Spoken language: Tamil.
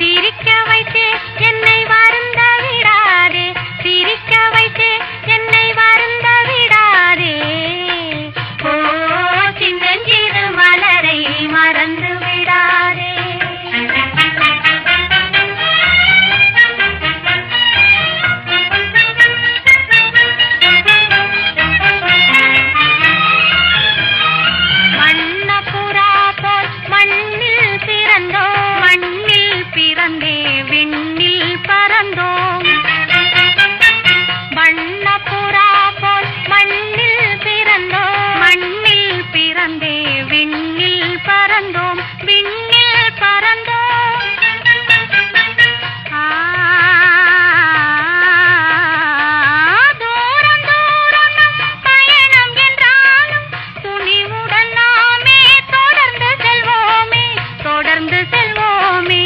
சிரிக்க வைத்து என்னை வருந்த விடாதே, சிரிக்க வைத்து என்னை வருந்த விடாதே. ஓ சின்னஞ்சிறு மலரை மறந்து விடாதே. வண்ணப்புறா போல் மண்ணில் பிறந்தோம், மண்ணில் பிறந்தே விண்ணில் பறந்தோம். வண்ணப்புறா போல் மண்ணில் பிறந்தோம், மண்ணில் பிறந்தே விண்ணில் பறந்தோம், விண்ணில் பறந்தோம். தூரம் தூரம் நம் பயணம் என்றாலும் துணிவுடன் நாமே தொடர்ந்து செல்வோமே, தொடர்ந்து செல்வோமே.